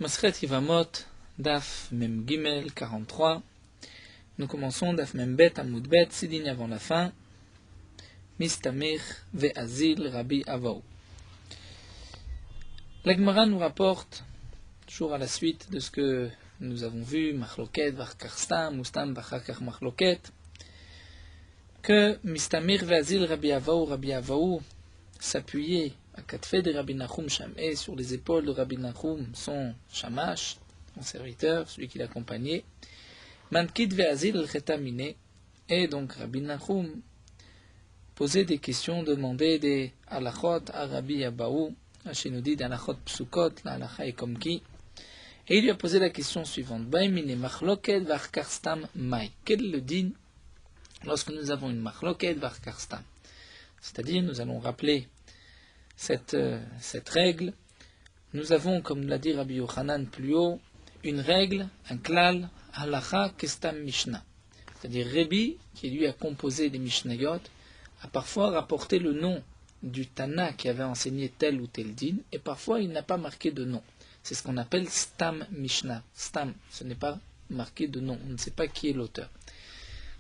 Masechet Yevamot, Daf Mem Gimel 43. Nous commençons Daf Mem Bet Amud Bet, 6 lignes avant la fin. Mistamir Ve'azil Rabbi Avaou. La Gemara nous rapporte, toujours à la suite de ce que nous avons vu, Machloket, Varkar Stam, Ustam, Vachakar Machloket, que Mistamir Ve'azil Rabbi Avaou s'appuyait à Katfé de Rabbi Nachum Shamé sur les épaules de Rabbi Nachum, son Shamash, son serviteur, celui qui l'accompagnait. Mankid Ve'azil al-Chetamine, et donc Rabbi Nachum posait des questions, demandait des halachot à Rabbi Avaou, chez nous dit des halachot psukot, la halacha est comme qui. Et il lui a posé la question suivante: Baimine machloket varkar stam mai. Quel est le din lorsque nous avons une machloket varkar stam? C'est-à-dire, nous allons rappeler cette règle. Nous avons, comme l'a dit Rabbi Yochanan plus haut, une règle, un klal, halacha kestam mishnah. C'est-à-dire, Rabbi, qui lui a composé les mishnayot, a parfois rapporté le nom du Tana qui avait enseigné tel ou tel din, et parfois il n'a pas marqué de nom. C'est ce qu'on appelle stam mishnah. Stam, ce n'est pas marqué de nom, on ne sait pas qui est l'auteur.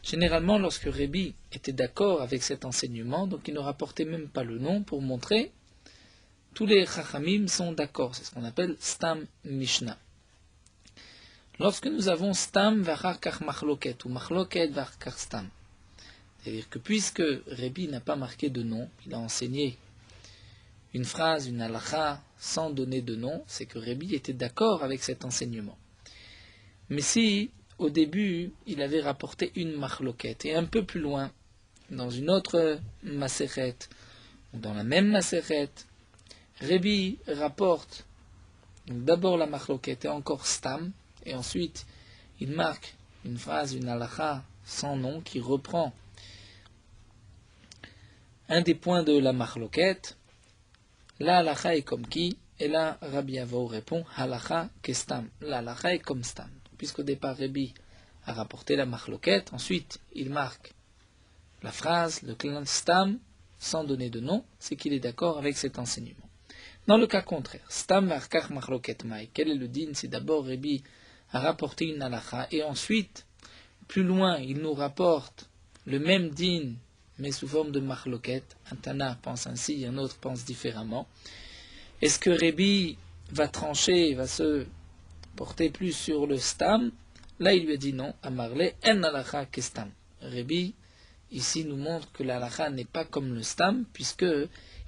Généralement, lorsque Rabbi était d'accord avec cet enseignement, donc il ne rapportait même pas le nom pour montrer tous les chachamim sont d'accord. C'est ce qu'on appelle stam mishnah. Lorsque nous avons stam varkar machloket ou machloket varkar stam, c'est-à-dire que puisque Rabbi n'a pas marqué de nom, il a enseigné une phrase, une halacha, sans donner de nom, c'est que Rabbi était d'accord avec cet enseignement. Mais si, au début, il avait rapporté une machloket, et un peu plus loin, dans une autre masechet, ou dans la même masechet, Rabbi rapporte d'abord la machloket et encore stam, et ensuite il marque une phrase, une halacha sans nom, qui reprend un des points de la machloket. La halacha est comme qui? Et là, Rabbi Avaou répond halacha kestam. La halacha est comme stam. Puisqu'au départ, Rabbi a rapporté la machloket, ensuite il marque la phrase, le clan stam, sans donner de nom, c'est qu'il est d'accord avec cet enseignement. Dans le cas contraire, stam varkar machloket mai, quel est le din? C'est d'abord Rabbi a rapporté une halacha, et ensuite, plus loin, il nous rapporte le même din, mais sous forme de machloket. Un Tana pense ainsi, un autre pense différemment. Est-ce que Rabbi va trancher, va se porter plus sur le stam? Là, il lui a dit non. Amarle en halacha kestam. Rabbi, ici, nous montre que la halacha n'est pas comme le stam, puisque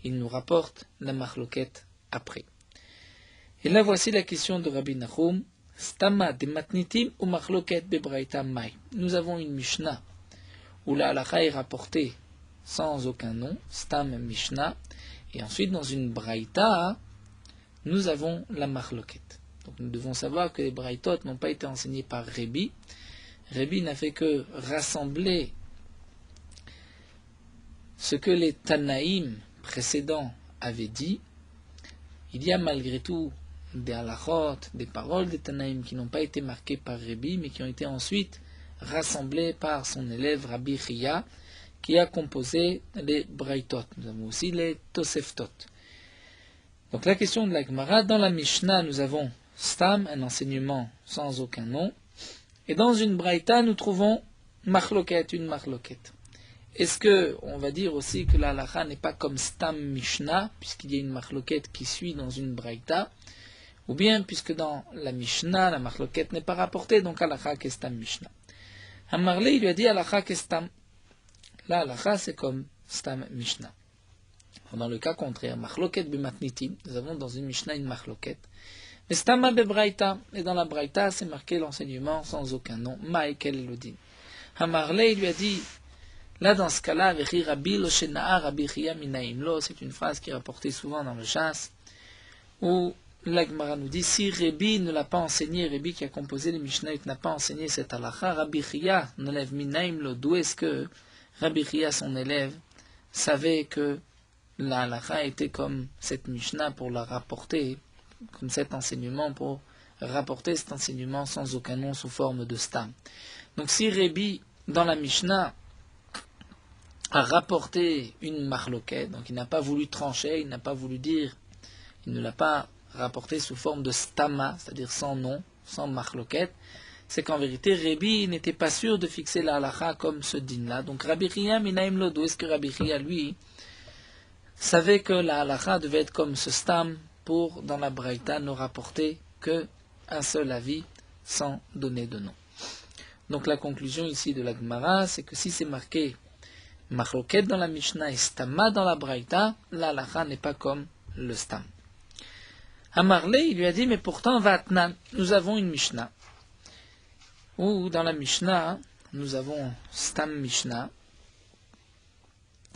il nous rapporte la machloket après. Et là, voici la question de Rabbi Nachum. Stama de matnitim ou machloket bebraita mai. Nous avons une mishnah où la halacha est rapportée sans aucun nom, stam mishnah, et ensuite dans une braïta, nous avons la machloket. Donc nous devons savoir que les braïtot n'ont pas été enseignés par Rabbi. Rabbi n'a fait que rassembler ce que les Tanaïm précédents avaient dit. Il y a malgré tout des halachot, des paroles des Tanaïm qui n'ont pas été marquées par Rabbi, mais qui ont été ensuite rassemblées par son élève Rabbi Chia, qui a composé les braïtot. Nous avons aussi les toseftot. Donc la question de la Gemara, dans la Mishnah, nous avons stam, un enseignement sans aucun nom, et dans une braïta, nous trouvons machloket, une machloket. Est-ce que on va dire aussi que la halacha n'est pas comme stam mishnah, puisqu'il y a une machloket qui suit dans une braïta, ou bien puisque dans la Mishnah, la machloket n'est pas rapportée, donc halacha kestam mishnah. Amarle, il lui a dit halacha kestam. La halacha, c'est comme stam mishnah. Dans le cas contraire, machloket bematnitim, nous avons dans une mishnah une machloket. Mais stama bebraïta, et dans la braïta, c'est marqué l'enseignement sans aucun nom. Maï, quel est le din? Amarle, il lui a dit, là dans ce cas-là, vechi rabbi lo shena'a rabbi Chia minaim lo, c'est une phrase qui est rapportée souvent dans le chasse, où la Gemara nous dit, si Rabbi ne l'a pas enseigné, Rabbi qui a composé les Mishnayot n'a pas enseigné cette halacha, Rabbi Chia n'enlève minaim lo, d'où est-ce que Rabbi Chia, son élève, savait que la halacha était comme cette Mishnah pour la rapporter, comme cet enseignement pour rapporter cet enseignement sans aucun nom sous forme de stam. Donc si Rabbi, dans la Mishnah, a rapporté une machloket, donc il n'a pas voulu trancher, il n'a pas voulu dire, il ne l'a pas rapporté sous forme de stama, c'est-à-dire sans nom, sans machloket, c'est qu'en vérité, Rabbi n'était pas sûr de fixer la halacha comme ce din-là. Donc Rabbi Chia minaim lodo, est-ce que Rabbi Chia, lui, savait que la halacha devait être comme ce stam pour, dans la Braïta, ne rapporter que un seul avis sans donner de nom. Donc la conclusion ici de la Gemara, c'est que si c'est marqué machloket dans la Mishnah et stama dans la Braïta, la halacha n'est pas comme le stam. Amarle, il lui a dit, mais pourtant, vatnan, nous avons une Mishnah. Ou dans la Mishnah, nous avons stam Mishnah.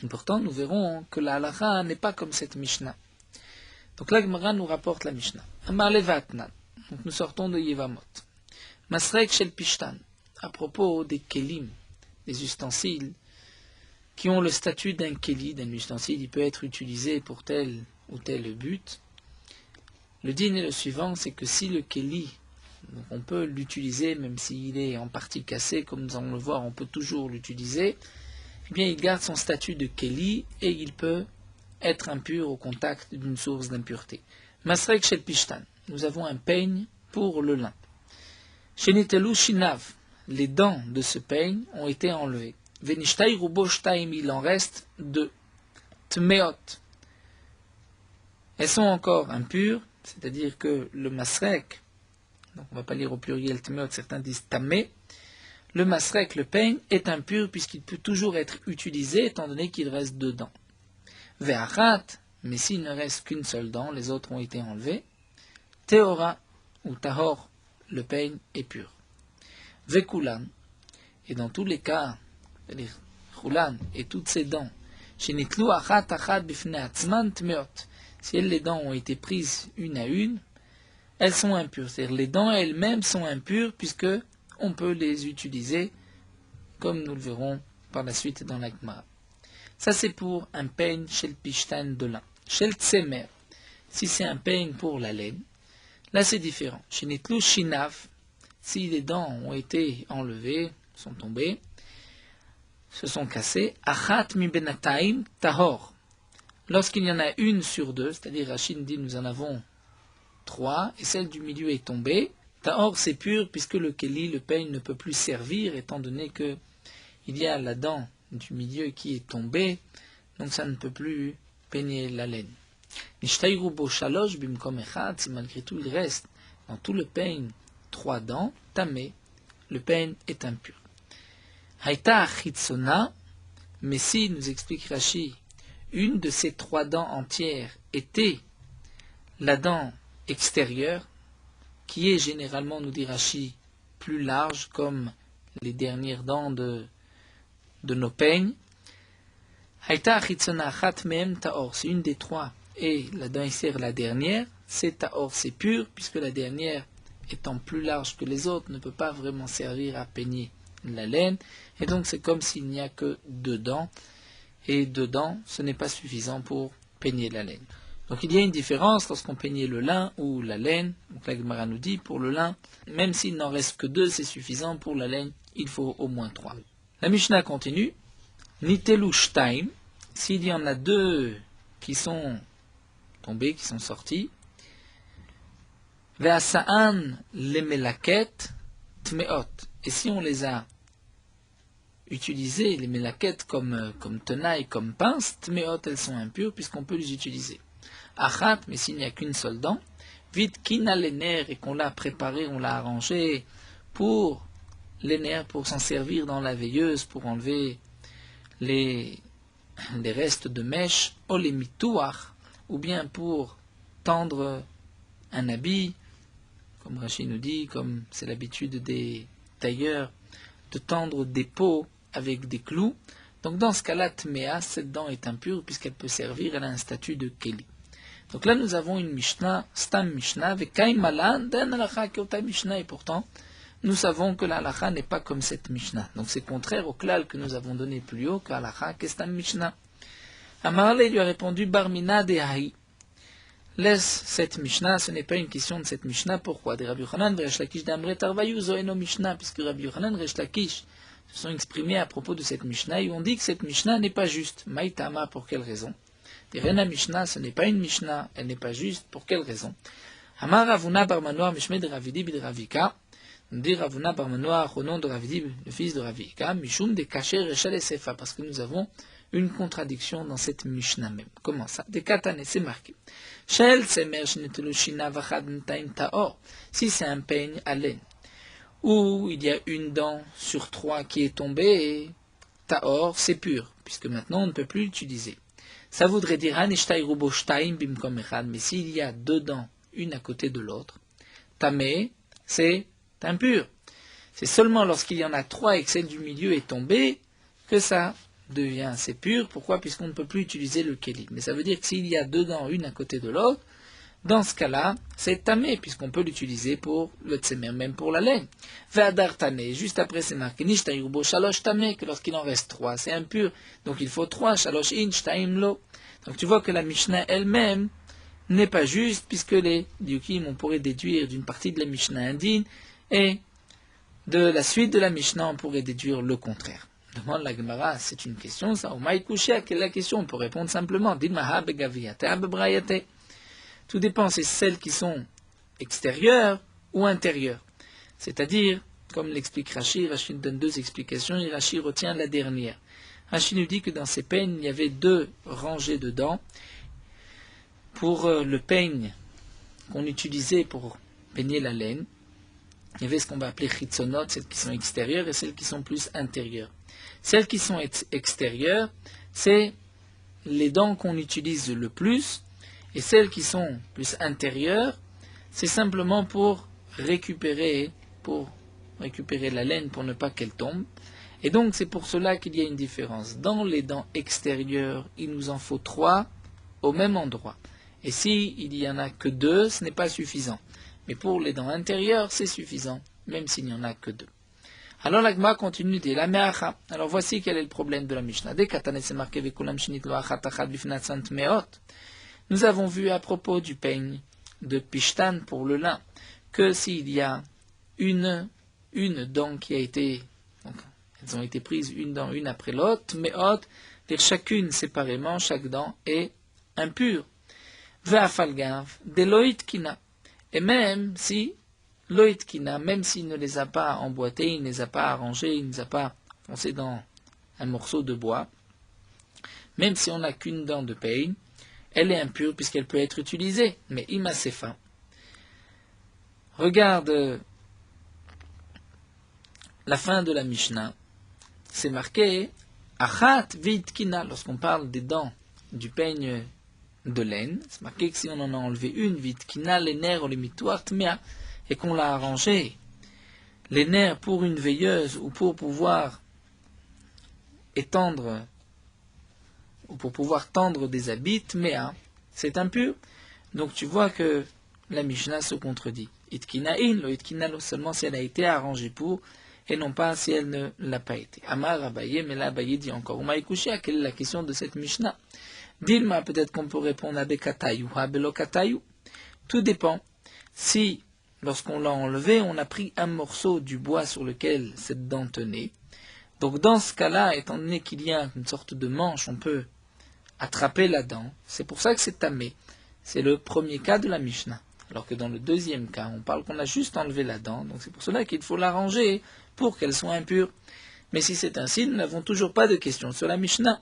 Et pourtant, nous verrons que la halacha n'est pas comme cette Mishnah. Donc la Gemara nous rapporte la Mishnah. Amarle vatnan. Donc nous sortons de Yevamot. Masrek shel pishtan. À propos des kelim, des ustensiles, qui ont le statut d'un keli, d'un ustensile, il peut être utilisé pour tel ou tel but. Le din est le suivant, c'est que si le keli, donc on peut l'utiliser même s'il est en partie cassé, comme nous allons le voir, on peut toujours l'utiliser, eh bien il garde son statut de keli et il peut être impur au contact d'une source d'impureté. Masrek shel pishtan, nous avons un peigne pour le lin. Shenitelu shinav, les dents de ce peigne ont été enlevées. Venishtai rubo shtaim, il en reste 2. Tmeot, elles sont encore impures, c'est-à-dire que le masrek, donc on ne va pas lire au pluriel tmeot, certains disent tamé, le masrek, le peigne, est impur puisqu'il peut toujours être utilisé étant donné qu'il reste 2 dents. Ve'achat, mais s'il ne reste qu'une seule dent, les autres ont été enlevées, teora ou tahor, le peigne est pur. Vekulan, et dans tous les cas, c'est-à-dire chulan et toutes ces dents, shenitlu achat achat bifnei atzman tmeot, si les dents ont été prises une à une, elles sont impures. C'est-à-dire les dents elles-mêmes sont impures puisque on peut les utiliser comme nous le verrons par la suite dans la Gemara. Ça c'est pour un peigne shel pishtan de lin. Shel tsemer, si c'est un peigne pour la laine, là c'est différent. Shenitlu shinav, si les dents ont été enlevées, sont tombées, se sont cassées, achat mi benataim tahor. Lorsqu'il y en a une sur 2, c'est-à-dire Rachid dit nous en avons 3, et celle du milieu est tombée, tahor c'est pur puisque le keli, le peigne, ne peut plus servir étant donné que il y a la dent du milieu qui est tombée, donc ça ne peut plus peigner la laine. Nishtayru bo shalosh bimkom echad, si malgré tout il reste dans tout le peigne 3 dents, tamé, le peigne est impur. Haïta achitsona, mais si, nous explique Rashi, une de ces 3 dents entières était la dent extérieure, qui est généralement, nous dit Rashi, plus large, comme les dernières dents de nos peignes. Haïta achitsona achat mehem taor, c'est une des 3, et la dent extérieure, la dernière, c'est taor, c'est pur, puisque la dernière, étant plus large que les autres, ne peut pas vraiment servir à peigner la laine, et donc c'est comme s'il n'y a que 2 dents, et 2 dents, ce n'est pas suffisant pour peigner la laine. Donc il y a une différence lorsqu'on peignait le lin ou la laine. Donc la Gemara nous dit, pour le lin, même s'il n'en reste que 2, c'est suffisant, pour la laine, il faut au moins 3. La Mishnah continue, Nitelu shtaim, s'il y en a 2 qui sont tombés, qui sont sortis, Ve'asa'an lemelaket tmeot, et si on les a utilisés, les melaket comme tenaille, comme pince, tmeot, elles sont impures puisqu'on peut les utiliser. Achat, mais s'il n'y a qu'une seule dent, vite kina les nerfs et qu'on l'a préparé, on l'a arrangé pour les nerfs, pour s'en servir dans la veilleuse, pour enlever les restes de mèche, ou les mitouach, ou bien pour tendre un habit, comme Rachid nous dit, comme c'est l'habitude des tailleurs, de tendre des peaux avec des clous. Donc dans ce cas-là, tmea, cette dent est impure puisqu'elle peut servir, elle a un statut de keli. Donc là nous avons une Mishnah, stam Mishnah, avec kaimalan, den halacha kota Mishnah, et pourtant nous savons que la halacha n'est pas comme cette Mishnah. Donc c'est contraire au klal que nous avons donné plus haut, que halacha kestam Mishnah. Amarle lui a répondu, barmina de haï. Laisse cette Mishnah, ce n'est pas une question de cette Mishnah. Pourquoi? De Rabbi Yochanan, Resh Lakish d'Amre Tarvayu, Zoeno Mishnah, puisque Rabbi Yochanan, Resh Lakish se sont exprimés à propos de cette Mishnah, et ont dit que cette Mishnah n'est pas juste. Maïtama, pour quelle raison? Irena Mishnah, ce n'est pas une Mishnah, elle n'est pas juste. Pour quelle raison? Amar Ravuna bar Manoah Mishme de Ravidi bid Ravika. Nous dit Ravuna bar Manoah au nom de Ravidi, le fils de Ravika, Mishum de Kacher Rechal et Sefa, parce que nous avons une contradiction dans cette Mishnah même. Comment ça? De Katane, c'est marqué. Shel Semer Shnetulushina Vachad Ntaim Taor. Si c'est un peigne à laine, où il y a une dent sur 3 qui est tombée, Taor, c'est pur, puisque maintenant on ne peut plus l'utiliser. Ça voudrait dire Hanishtai Rubo Shtaim Bimkom Echad, mais s'il y a 2 dents, une à côté de l'autre, Tamé, c'est impur. C'est seulement lorsqu'il y en a 3 et que celle du milieu est tombée que ça devient assez pur. Pourquoi? Puisqu'on ne peut plus utiliser le kéli. Mais ça veut dire que s'il y a 2 dents, une à côté de l'autre, dans ce cas-là, c'est tamé, puisqu'on peut l'utiliser pour le tsemer, même pour la laine. Ve'adar tané, juste après c'est marqué nishtayubo shalosh tamé, que lorsqu'il en reste 3, c'est impur. Donc il faut 3, shalosh in, shtaim lo. Donc tu vois que la Mishnah elle-même n'est pas juste, puisque les diukim, on pourrait déduire d'une partie de la Mishnah indigne, et de la suite de la Mishnah, on pourrait déduire le contraire. Demande la Gemara, c'est une question, ça, ou maïkouchia, quelle est la question? On peut répondre simplement, dilmaha begaviyate abebrayate. Tout dépend, c'est celles qui sont extérieures ou intérieures. C'est-à-dire, comme l'explique Rashi, Rashi donne 2 explications et Rashi retient la dernière. Rashi nous dit que dans ces peignes, il y avait 2 rangées de dents. Pour le peigne qu'on utilisait pour peigner la laine, il y avait ce qu'on va appeler chitzonot, celles qui sont extérieures et celles qui sont plus intérieures. Celles qui sont extérieures, c'est les dents qu'on utilise le plus, et celles qui sont plus intérieures, c'est simplement pour récupérer la laine pour ne pas qu'elle tombe. Et donc c'est pour cela qu'il y a une différence. Dans les dents extérieures, il nous en faut 3 au même endroit. Et s'il n'y en a que 2, ce n'est pas suffisant. Mais pour les dents intérieures, c'est suffisant, même s'il n'y en a que 2. Alors l'Agma continue de la me'acha. Alors voici quel est le problème de la Mishnah. Nous avons vu à propos du peigne de Pishtan pour le lin, que s'il y a une dent qui a été, donc elles ont été prises une dent une après l'autre, mais chacune séparément, chaque dent est impure. Ve'afalgav de loitkina. Et même si loitkina, même s'il ne les a pas emboîtés, il ne les a pas arrangés, il ne les a pas foncés dans un morceau de bois, même si on n'a qu'une dent de peigne, elle est impure puisqu'elle peut être utilisée. Mais imasefa. Regarde la fin de la Mishnah. C'est marqué achat vitkina. Lorsqu'on parle des dents du peigne de laine, c'est marqué que si on en a enlevé une, vitkina, les nerfs, les mitoires, tmea, et qu'on l'a arrangé, les nerfs pour une veilleuse ou pour pouvoir étendre ou pour pouvoir tendre des habits, tmea, c'est impur. Donc tu vois que la Mishnah se contredit. Itkina in, lo itkina lo, seulement si elle a été arrangée pour, et non pas si elle ne l'a pas été. Amar Abaye, mais là Abaye dit encore, Umaïkouchia, quelle est la question de cette Mishnah? Dilma, peut-être qu'on peut répondre à Bekatayu, à Belokatayu. Tout dépend. Si, lorsqu'on l'a enlevé, on a pris un morceau du bois sur lequel cette dent tenait. Donc dans ce cas-là, étant donné qu'il y a une sorte de manche, on peut attraper la dent. C'est pour ça que c'est tamé. C'est le premier cas de la Mishnah. Alors que dans le deuxième cas, on parle qu'on a juste enlevé la dent. Donc c'est pour cela qu'il faut l'arranger pour qu'elle soit impure. Mais si c'est ainsi, nous n'avons toujours pas de question sur la Mishnah.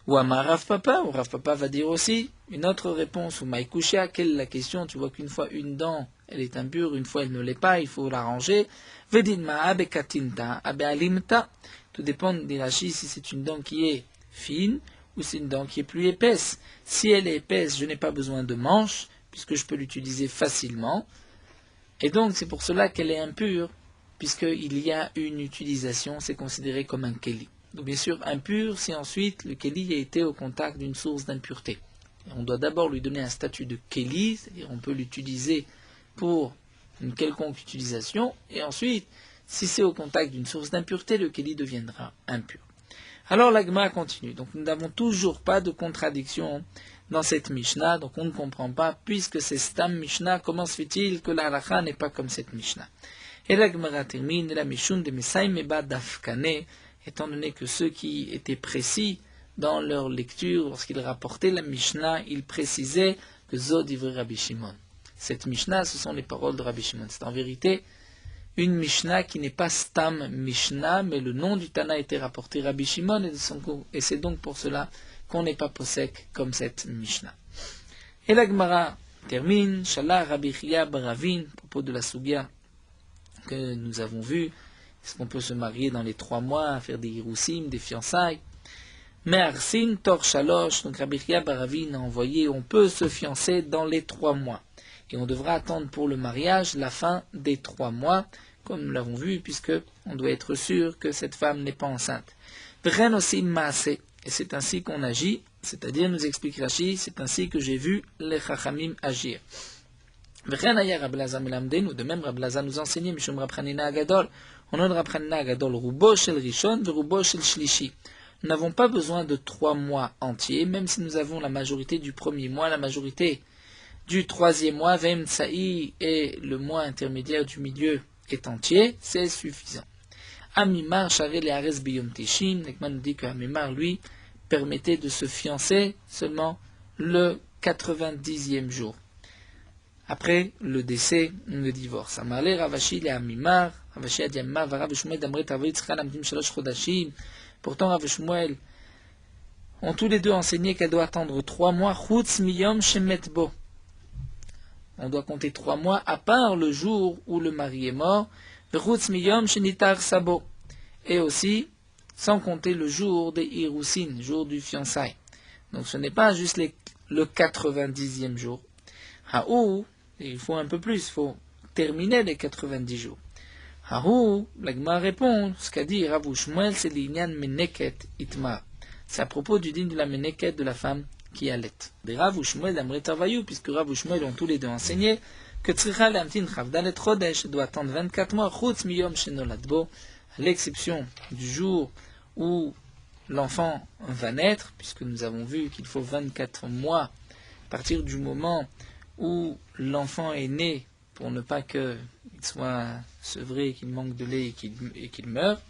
Ou Amar Rav Papa, ou Rav Papa va dire aussi une autre réponse, ou Maïkouchia, quelle est la question? Tu vois qu'une fois une dent, elle est impure, une fois elle ne l'est pas, il faut l'arranger. Vedinma abe katinta, abe alimta. Tout dépend de l'Irachi si c'est une dent qui est fine ou c'est une dent qui est plus épaisse. Si elle est épaisse, je n'ai pas besoin de manche, puisque je peux l'utiliser facilement. Et donc c'est pour cela qu'elle est impure, puisqu'il y a une utilisation, c'est considéré comme un keli. Donc bien sûr impur si ensuite le keli a été au contact d'une source d'impureté. Et on doit d'abord lui donner un statut de keli, c'est-à-dire on peut l'utiliser pour une quelconque utilisation, et ensuite, si c'est au contact d'une source d'impureté, le keli deviendra impur. Alors l'agma continue. Donc nous n'avons toujours pas de contradiction dans cette Mishnah, donc on ne comprend pas, puisque c'est Stam Mishnah, comment se fait-il que la halakha n'est pas comme cette Mishnah? Et l'agma termine, la Mishun de Mesaï Meba Dafkane, étant donné que ceux qui étaient précis dans leur lecture, lorsqu'ils rapportaient la Mishnah, ils précisaient que Zod ivri Rabbi Shimon. Cette Mishnah, ce sont les paroles de Rabbi Shimon. C'est en vérité une Mishnah qui n'est pas Stam Mishnah, mais le nom du Tana a été rapporté Rabbi Shimon, et c'est donc pour cela qu'on n'est pas posek comme cette Mishnah. Et la Gemara termine, Shallah Rabbi Chia Baravin, à propos de la Sugya que nous avons vue, est-ce qu'on peut se marier dans les 3 mois, faire des hiroussim, des fiançailles? Mais Arsin Tor Shalosh, donc Rabbi Chia Baravin a envoyé, on peut se fiancer dans les 3 mois. Et on devra attendre pour le mariage la fin des 3 mois, comme nous l'avons vu, puisque on doit être sûr que cette femme n'est pas enceinte. Vren aussi maase, et c'est ainsi qu'on agit, c'est-à-dire, nous explique Rashi, c'est ainsi que j'ai vu les Chachamim agir. Vren aya Rabbi Lazar melamdenu, de même Rabbi Lazar nous enseignait, Mishum Rab Chanina Agadol, on a Rab Chanina Agadol, Rubo shel Rishon, Rubo shel Shlishi. Nous n'avons pas besoin de 3 mois entiers, même si nous avons la majorité du premier mois, la majorité du 3e mois, Vem Tsaï, et le mois intermédiaire du milieu est entier, c'est suffisant. Amimar, Charel et Ares Biyom Tishim, Nekman nous dit que Amimar, lui, permettait de se fiancer seulement le 90e jour. Après le décès, le divorce. Amarle Ravashi le Amimar, Ravashi a dit Amimar, Varav Shmuel d'Amret Avrit Tzcha Lamdim Shalosh Chodashim. Pourtant, Rav Shmuel ont tous les deux enseigné qu'elle doit attendre 3 mois, Chutz Miyom Shemetbo. On doit compter 3 mois, à part le jour où le mari est mort, Chutz Miyom Shenitar Sabo. Et aussi, sans compter le jour des Hiroussin, jour du fiançailles. Donc ce n'est pas juste le 90e jour. Haou, il faut un peu plus, il faut terminer les 90 jours. Haou, l'Agma répond, ce qu'a dit Rav Shmuel, c'est l'Inyan Meneket Itmar. C'est à propos du din de la Meneket de la femme qui allait. Des Rav Shmuel d'Amret Tavayou, puisque Rav Shmuel ont tous les deux enseigné que Tzricha Lamtin Chavdalet Chodesh doit attendre 24 mois, Chutz Miyom Shenoladbo, à l'exception du jour où l'enfant va naître, puisque nous avons vu qu'il faut 24 mois à partir du moment où l'enfant est né, pour ne pas qu'il soit sevré, qu'il manque de lait et qu'il meure.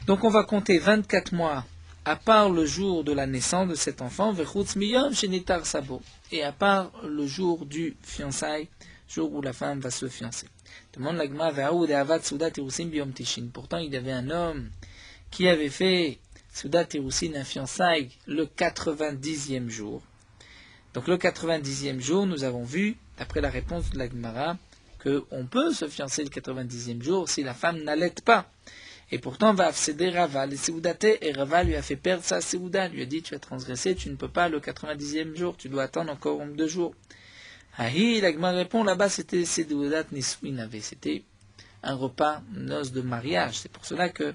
Donc on va compter 24 mois, à part le jour de la naissance de cet enfant, Vechutz Miyom Shenitar Sabo, et à part le jour du fiançailles, jour où la femme va se fiancer. Demande l'Agma Ve'aoud et Avad Soudat Irusin Biyom Tishin. Pourtant, il y avait un homme qui avait fait Soudat Irusin, un fiançailles, le 90e jour. Donc le 90e jour, nous avons vu, d'après la réponse de la Gemara, qu'on peut se fiancer le 90e jour si la femme n'allait pas. Et pourtant, va accéder Rava, les Séoudaté, et Rava lui a fait perdre sa Séouda, lui a dit, tu as transgressé, tu ne peux pas le 90e jour, tu dois attendre encore 2 jours. Ahi, la Gemara répond, là-bas c'était Séoudat Niswin, c'était un repas, noce de mariage. C'est pour cela que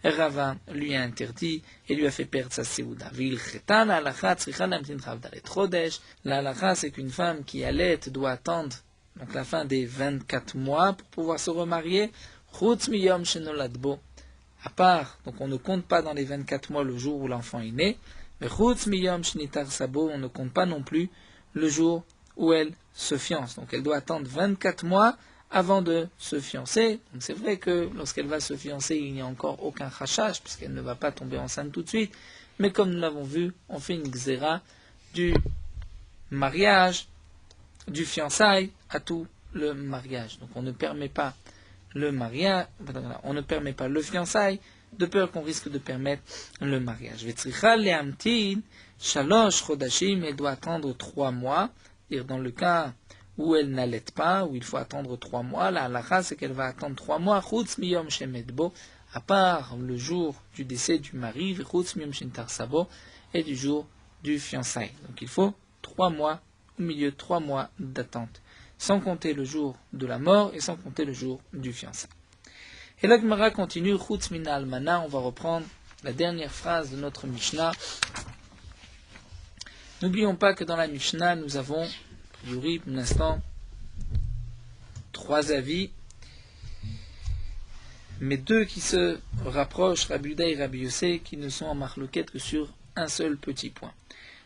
Rava lui a interdit et lui a fait perdre sa Séouda. La halakha, c'est qu'une femme qui allait doit attendre donc la fin des 24 mois pour pouvoir se remarier. À part, donc on ne compte pas dans les 24 mois le jour où l'enfant est né, mais on ne compte pas non plus le jour où elle se fiance. Donc elle doit attendre 24 mois avant de se fiancer. Donc c'est vrai que lorsqu'elle va se fiancer, il n'y a encore aucun chachach, puisqu'elle ne va pas tomber enceinte tout de suite. Mais comme nous l'avons vu, on fait une xéra du mariage, du fiançailles à tout le mariage. Donc on ne permet pas le mariage, on ne permet pas le fiançailles, de peur qu'on risque de permettre le mariage. Vetzricha leamtin shalosh chodashim, elle doit attendre 3 mois. Et dans le cas où elle n'allait pas, où il faut attendre 3 mois, la halakha, c'est qu'elle va attendre 3 mois, chutz miyom shemedbo, à part le jour du décès du mari, chutz miyom shentar sabo, et du jour du fiançailles. Donc il faut 3 mois, au milieu de 3 mois d'attente, sans compter le jour de la mort et sans compter le jour du fiançailles. Et la Gemara continue, chutz mina almana, on va reprendre la dernière phrase de notre Mishnah. N'oublions pas que dans la Mishnah, nous avons, a priori, pour l'instant, 3 avis, mais 2 qui se rapprochent, Rabbi Yuda et Rabbi Yossé, qui ne sont en marloquette que sur un seul petit point.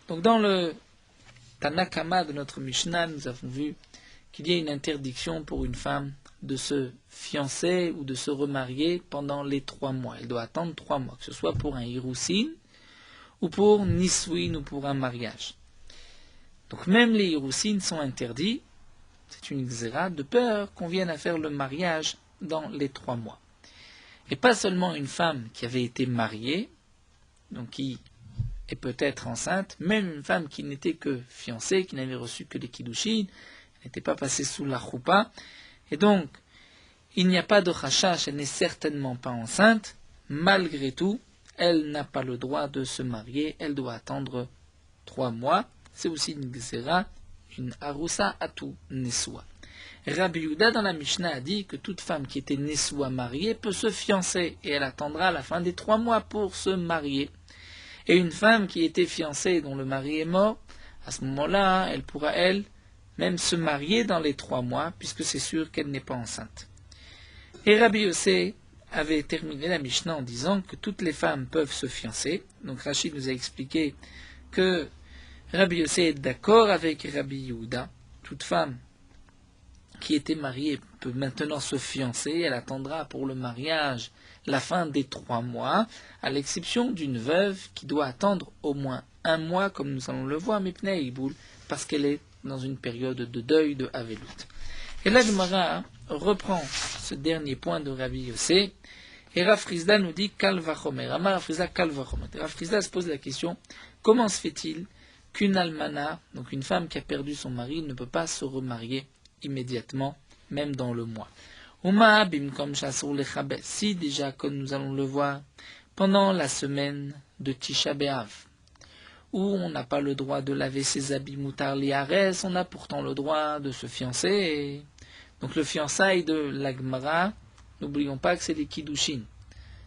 Donc dans le Tanakama de notre Mishnah, nous avons vu qu'il y a une interdiction pour une femme de se fiancer ou de se remarier pendant les 3 mois. Elle doit attendre 3 mois, que ce soit pour un hiroussin, ou pour Nisouin ou pour un mariage. Donc même les Iroussines sont interdits, c'est une xéra, de peur qu'on vienne à faire le mariage dans les 3 mois. Et pas seulement une femme qui avait été mariée, donc qui est peut-être enceinte, même une femme qui n'était que fiancée, qui n'avait reçu que les kiddushin, n'était pas passée sous la choupa, et donc il n'y a pas de chachash, elle n'est certainement pas enceinte, malgré tout, elle n'a pas le droit de se marier, elle doit attendre 3 mois, c'est aussi une xéra, une aroussa atou nesua. Rabbi Yehuda dans la Mishnah a dit que toute femme qui était nesua mariée peut se fiancer et elle attendra la fin des 3 mois pour se marier. Et une femme qui était fiancée dont le mari est mort, à ce moment-là, elle pourra même se marier dans les 3 mois puisque c'est sûr qu'elle n'est pas enceinte. Et Rabbi Yossé avait terminé la Mishnah en disant que toutes les femmes peuvent se fiancer. Donc Rachid nous a expliqué que Rabbi Yossé est d'accord avec Rabbi Yehuda. Toute femme qui était mariée peut maintenant se fiancer, elle attendra pour le mariage la fin des 3 mois, à l'exception d'une veuve qui doit attendre au moins 1 mois, comme nous allons le voir, Mipnei Iboul, parce qu'elle est dans une période de deuil de Avelut. Et là, Gemara reprend ce dernier point de Rabbi Yossé, et Rav Frizda nous dit Kalvachomer. Amar Rav Frizda Kalvachomer. Rav Frizda se pose la question, comment se fait-il qu'une almana, donc une femme qui a perdu son mari, ne peut pas se remarier immédiatement, même dans le mois. Si déjà, comme nous allons le voir, pendant la semaine de Tisha B'Av, où on n'a pas le droit de laver ses habits moutar liares, on a pourtant le droit de se fiancer. Donc le fiançailles de l'Agmara, n'oublions pas que c'est des kiddushin.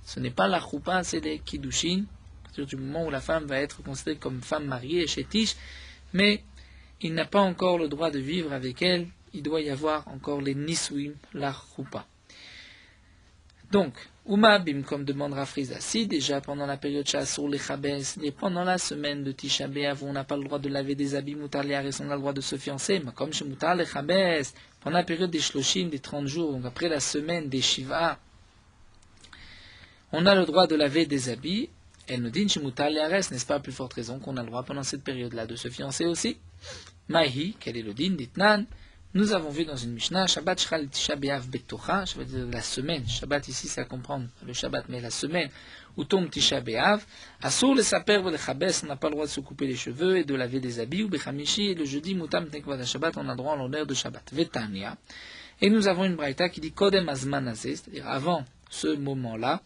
Ce n'est pas la choupa, c'est des kiddushin, à partir du moment où la femme va être considérée comme femme mariée chez Tish, mais il n'a pas encore le droit de vivre avec elle. Il doit y avoir encore les nisouim, la choupa. Donc, Uma bim, comme demande Rav Frizda, si déjà pendant la période Shasur les Chabes, et pendant la semaine de Tisha B'Av, on n'a pas le droit de laver des habits mutar liares, on a le droit de se fiancer, mais comme chez mutar les Chabes, pendant la période des Shloshim, des 30 jours, donc après la semaine des Shiva, on a le droit de laver des habits, elle nous dit chez mutar liares, n'est-ce pas à plus forte raison qu'on a le droit pendant cette période-là de se fiancer aussi? Mahi, quel est le din d'Itnan? Nous avons vu dans une Mishnah, Shabbat Shchal Tisha B'Av Betocha, je veux dire la semaine, Shabbat ici ça comprend le Shabbat, mais la semaine où tombe Tisha B'Av, Asur le Saper ou le Chabes, on n'a pas le droit de se couper les cheveux et de laver des habits, ou Bechamishi, et le jeudi, Mutam Tekvad Shabbat, on a le droit en l'honneur de Shabbat. Vetania. Et nous avons une braïta qui dit Kodem Azman Azeh, c'est-à-dire avant ce moment-là.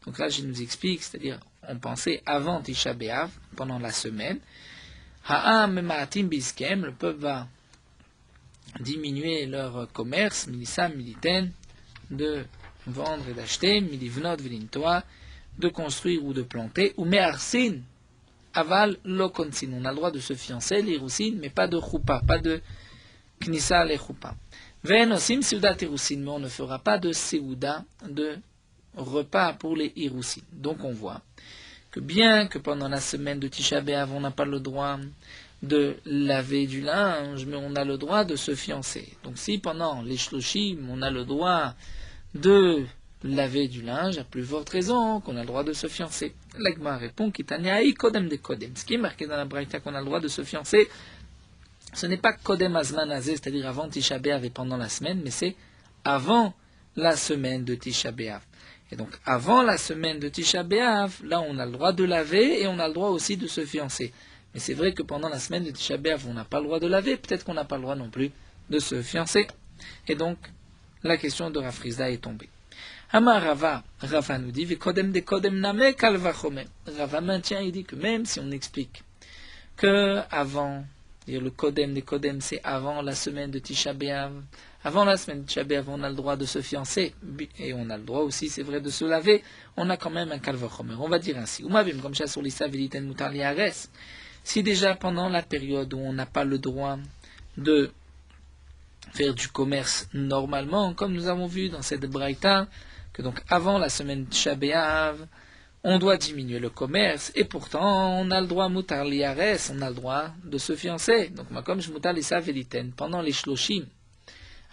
Donc là, je nous explique, c'est-à-dire on pensait avant Tisha B'Av, pendant la semaine. Ha'am Ma'atim Biskem, le peuple va diminuer leur commerce, milissam, militen, de vendre et d'acheter, milivnot, vilintoa, de construire ou de planter, ou me'arsin, aval, lokonsin. On a le droit de se fiancer, les roussin, mais pas de choupa, pas de knissa, les choupa. Ve'enosim seudat irousin, mais on ne fera pas de seuda, de repas pour les irousin. Donc on voit que bien que pendant la semaine de Tisha B'Av, on n'a pas le droit de laver du linge, mais on a le droit de se fiancer. Donc si pendant les shloshim, on a le droit de laver du linge, à plus forte raison qu'on a le droit de se fiancer. L'Agma répond Kitaniaï kodem de kodem. Ce qui est marqué dans la braïta qu'on a le droit de se fiancer, ce n'est pas kodem azman azeh, c'est-à-dire avant Tisha B'Av et pendant la semaine, mais c'est avant la semaine de Tisha B'Av. Et donc avant la semaine de Tisha B'Av, là on a le droit de laver et on a le droit aussi de se fiancer. Mais c'est vrai que pendant la semaine de Tisha B'Av, on n'a pas le droit de laver, peut-être qu'on n'a pas le droit non plus de se fiancer. Et donc, la question de Rav Frizda est tombée. Amar Rava, Rava nous dit, V'kodem de kodem name kalvachomer. Rava maintient, il dit que même si on explique que avant, le kodem de kodem, c'est avant la semaine de Tisha B'Av, avant la semaine de Tisha B'Av, on a le droit de se fiancer, et on a le droit aussi, c'est vrai, de se laver, on a quand même un kalvachomer. On va dire ainsi, Umavim, comme ça sur l'issa viliten mutar liares. Si déjà pendant la période où on n'a pas le droit de faire du commerce normalement, comme nous avons vu dans cette braïta, que donc avant la semaine de Tisha B'Av, on doit diminuer le commerce, et pourtant on a le droit mutar liares, on a le droit de se fiancer. Donc comme je mutar l'issa veliten, pendant les shloshim,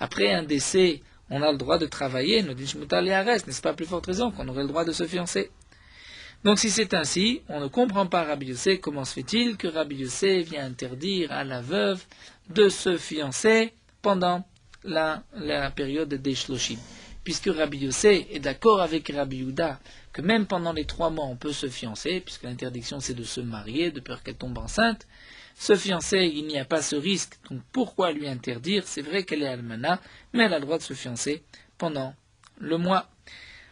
après un décès, on a le droit de travailler, nous dit mutar liares, n'est-ce pas plus forte raison qu'on aurait le droit de se fiancer? Donc si c'est ainsi, on ne comprend pas Rabbi Yossé, comment se fait-il que Rabbi Yossé vient interdire à la veuve de se fiancer pendant la période des Shloshim. Puisque Rabbi Yossé est d'accord avec Rabbi Yehuda que même pendant les 3 mois on peut se fiancer, puisque l'interdiction c'est de se marier, de peur qu'elle tombe enceinte. Se fiancer, il n'y a pas ce risque, donc pourquoi lui interdire? C'est vrai qu'elle est almana, mais elle a le droit de se fiancer pendant le mois.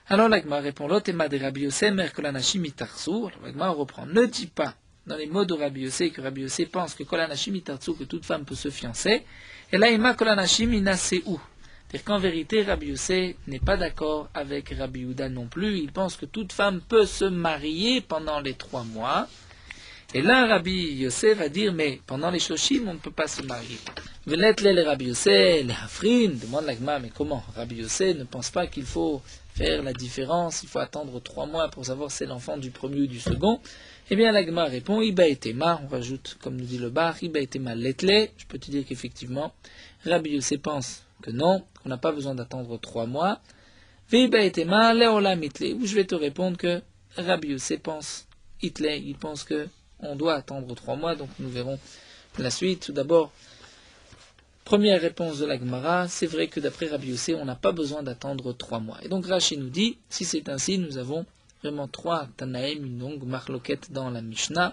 Alors l'Agma répond, l'otema de Rabbi Yossé, mer kolanashim itarsu. Alors l'Agma reprend, ne dis pas dans les mots de Rabbi Yossé que Rabbi Yossé pense que kolanashim itarsu, que toute femme peut se fiancer, et là ima kolanashim inaseu. C'est-à-dire qu'en vérité, Rabbi Yossé n'est pas d'accord avec Rabbi Yehuda non plus, il pense que toute femme peut se marier pendant les 3 mois. Et là, Rabbi Yossé va dire, mais pendant les Shloshim, on ne peut pas se marier. Venetle Rabbi Yossé, les Hafrin, demande l'Agma, mais comment? Rabbi Yossé ne pense pas qu'il faut faire la différence, il faut attendre 3 mois pour savoir si c'est l'enfant du premier ou du second. Eh bien, l'Agma répond, Iba etema, on rajoute, comme nous dit le bar, Iba etema letle. Je peux te dire qu'effectivement, Rabbi Yossé pense que non, qu'on n'a pas besoin d'attendre 3 mois. Veiba etema leolam itle, où je vais te répondre que Rabbi Yossé pense itle, il pense que on doit attendre 3 mois, donc nous verrons la suite. Tout d'abord, première réponse de la Gemara, c'est vrai que d'après Rabbi Yossé, on n'a pas besoin d'attendre 3 mois. Et donc Rashi nous dit, si c'est ainsi, nous avons vraiment 3 Tanaïm, une longue marloquette dans la Mishnah.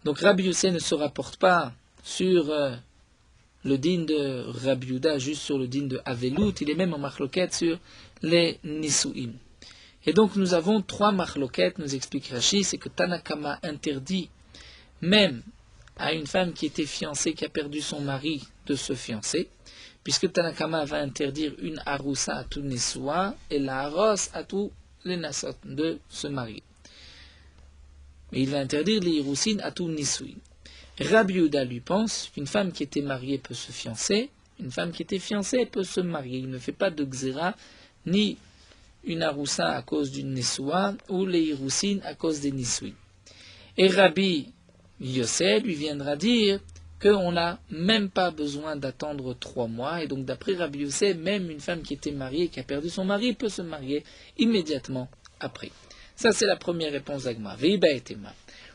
Donc Rabbi Yossé ne se rapporte pas sur le din de Rabbi Yehuda, juste sur le din de Avelut, il est même en marloquette sur les Nisuim. Et donc nous avons 3 marloquettes, nous explique Rashi, c'est que Tanakama interdit même à une femme qui était fiancée, qui a perdu son mari, de se fiancer, puisque Tanakama va interdire une aroussa à tout Nesua et la haros à tous les Nasot de se marier. Mais il va interdire les Hiroussines à tout Nisui. Rabbi Yehuda lui pense qu'une femme qui était mariée peut se fiancer, une femme qui était fiancée peut se marier. Il ne fait pas de xéra, ni une aroussa à cause d'une Nesua, ou les Hiroussines à cause des Nisui. Et Rabbi Yossé lui viendra dire qu'on n'a même pas besoin d'attendre 3 mois, et donc d'après Rabbi Yossé, même une femme qui était mariée, qui a perdu son mari, peut se marier immédiatement après. Ça c'est la première réponse d'Agma. Veiba etema.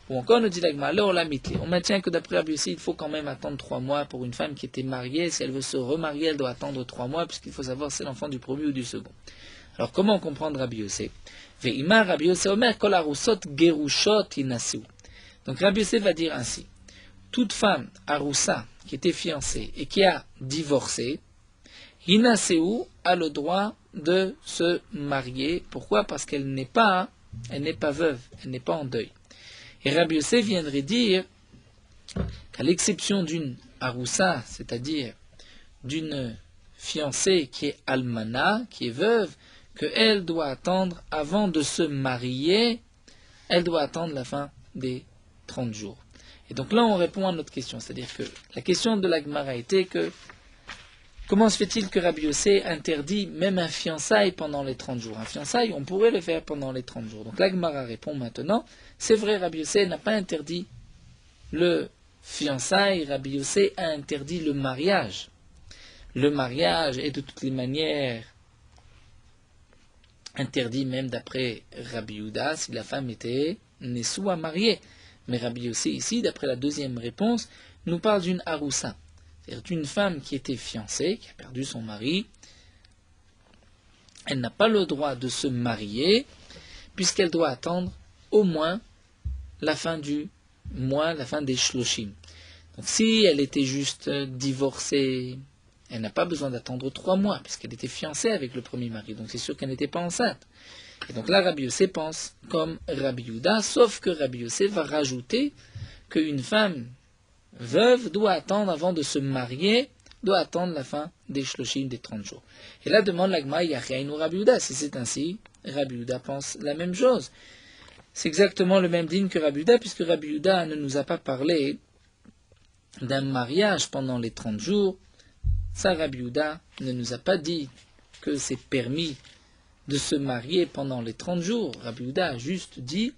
Ou encore nous dit l'Agma, on maintient que d'après Rabbi Yossé, il faut quand même attendre 3 mois pour une femme qui était mariée. Si elle veut se remarier, elle doit attendre 3 mois, puisqu'il faut savoir si c'est l'enfant du premier ou du second. Alors comment comprendre Rabbi Yossé? Veima Rabbi Yossé omer kol arusot gerushot inasu. Donc Rabbi Yossé va dire ainsi, toute femme aroussa qui était fiancée et qui a divorcé, inasu a le droit de se marier. Pourquoi? Parce qu'elle n'est pas veuve, elle n'est pas en deuil. Et Rabbi Yossé viendrait dire qu'à l'exception d'une aroussa, c'est-à-dire d'une fiancée qui est almana, qui est veuve, qu'elle doit attendre avant de se marier, elle doit attendre la fin des 30 jours. Et donc là, on répond à notre question. C'est-à-dire que la question de la Gemara était que comment se fait-il que Rabbi Yossé interdit même un fiançailles pendant les 30 jours? Un fiançailles, on pourrait le faire pendant les 30 jours. Donc la Gemara répond maintenant, c'est vrai, Rabbi Yossé n'a pas interdit le fiançailles, Rabbi Yossé a interdit le mariage. Le mariage est de toutes les manières interdit même d'après Rabbi Yehuda si la femme était Nesua mariée. Mais Rabbi Yossé ici, d'après la deuxième réponse, nous parle d'une aroussa, c'est-à-dire d'une femme qui était fiancée, qui a perdu son mari. Elle n'a pas le droit de se marier puisqu'elle doit attendre au moins la fin du mois, la fin des Shloshim. Donc si elle était juste divorcée, elle n'a pas besoin d'attendre 3 mois, puisqu'elle était fiancée avec le premier mari, donc c'est sûr qu'elle n'était pas enceinte. Et donc là, Rabbi Yossé pense comme Rabbi Yehuda, sauf que Rabbi Yossé va rajouter qu'une femme veuve doit attendre avant de se marier, doit attendre la fin des Shloshim, des 30 jours. Et là, demande l'Agma, Yachainu Rabbi Yehuda. Si c'est ainsi, Rabbi Yehuda pense la même chose. C'est exactement le même digne que Rabbi Yehuda, puisque Rabbi Yehuda ne nous a pas parlé d'un mariage pendant les 30 jours. Ça, Rabbi Yehuda ne nous a pas dit que c'est permis de se marier pendant les 30 jours. Rabbi Yehuda a juste dit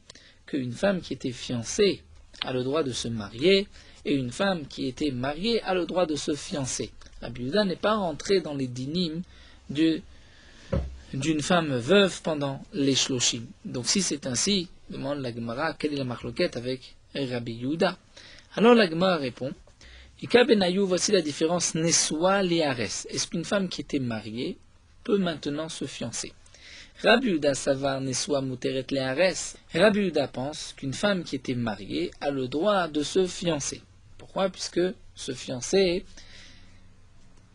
qu'une femme qui était fiancée a le droit de se marier et une femme qui était mariée a le droit de se fiancer. Rabbi Yehuda n'est pas rentré dans les dynimes d'une femme veuve pendant les shloshim. Donc si c'est ainsi, demande la Gemara, quelle est la marloquette avec Rabbi Yehuda? Alors la Gemara répond, Ika Benayou, voici la différence Neswa Liares. Est-ce qu'une femme qui était mariée peut maintenant se fiancer? Rabbi Yehuda savar Neswa Muteret Liares. Rabbi Yehuda pense qu'une femme qui était mariée a le droit de se fiancer. Pourquoi? Puisque se fiancer,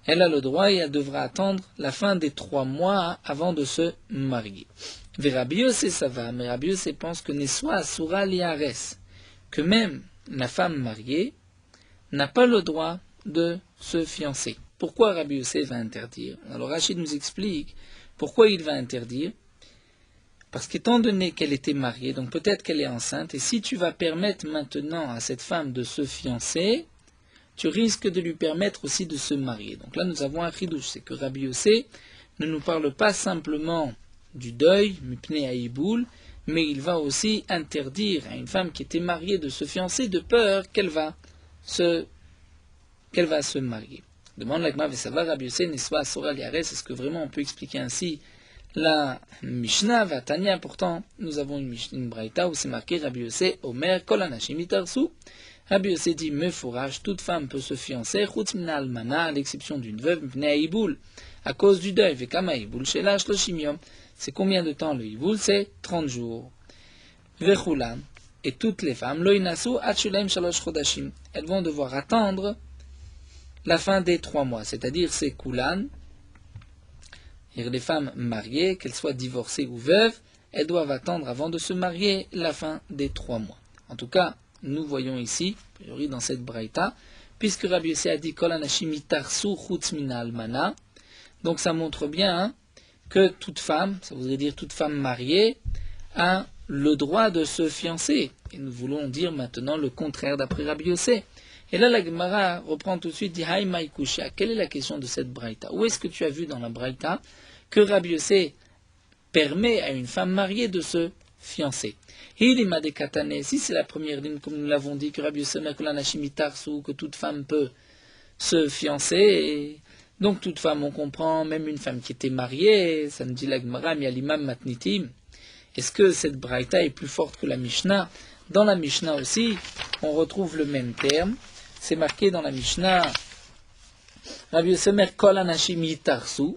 elle a le droit et elle devra attendre la fin des 3 mois avant de se marier. Rabbi Yossé savar, mais Rabbi Yossé pense que Neswa Asura Liares, que même la femme mariée n'a pas le droit de se fiancer. Pourquoi Rabbi Yossé va interdire? Alors Rachid nous explique pourquoi il va interdire. Parce qu'étant donné qu'elle était mariée, donc peut-être qu'elle est enceinte, et si tu vas permettre maintenant à cette femme de se fiancer, tu risques de lui permettre aussi de se marier. Donc là nous avons un chidouche, c'est que Rabbi Yossé ne nous parle pas simplement du deuil, mipnei haïboul, mais il va aussi interdire à une femme qui était mariée de se fiancer de peur qu'elle va se marier. Demande la Gemara, Vesava Rabbi Yossé Neswa Asura Liares, est-ce que vraiment on peut expliquer ainsi la Mishnah Vatania? Pourtant, nous avons une braïta où c'est marqué Rabbi Yossé Omer Kol Anashim Itarsu. Rabbi Yossé dit Mefourage, toute femme peut se fiancer, Chutz Mina Almana, à l'exception d'une veuve, Mipnei haïboul, à cause du deuil, Vekama haïboul Shela Shloshim Yom. C'est combien de temps le hiboul? C'est 30 jours. Vechulan, et toutes les femmes, Lo Inasu Achulaim Shalosh Chodashim, elles vont devoir attendre la fin des 3 mois, c'est-à-dire c'est Kulan, les femmes mariées, qu'elles soient divorcées ou veuves, elles doivent attendre avant de se marier la fin des 3 mois. En tout cas, nous voyons ici, a priori dans cette braïta, puisque Rabbi Yossé a dit Kol Anashim Itarsu Chutz Mina Almana, donc ça montre bien que toute femme, ça voudrait dire toute femme mariée, a le droit de se fiancer. Et nous voulons dire maintenant le contraire d'après Rabbi Yossé. Et là, la Gemara reprend tout de suite, dit Haï Maïkusha. Quelle est la question de cette braïta? Où est-ce que tu as vu dans la braïta que Rabbi Yossé permet à une femme mariée de se fiancer? Hilima de Katane, si c'est la première ligne, comme nous l'avons dit, que Rabbi Yossé que toute femme peut se fiancer, et donc toute femme, on comprend, même une femme qui était mariée, ça nous dit la Gemara, mi alimam matnitim. Est-ce que cette braïta est plus forte que la Mishnah? Dans la Mishnah aussi, on retrouve le même terme. C'est marqué dans la Mishnah, Rabbi Yossé Omer Kol Anashim Yitarsu.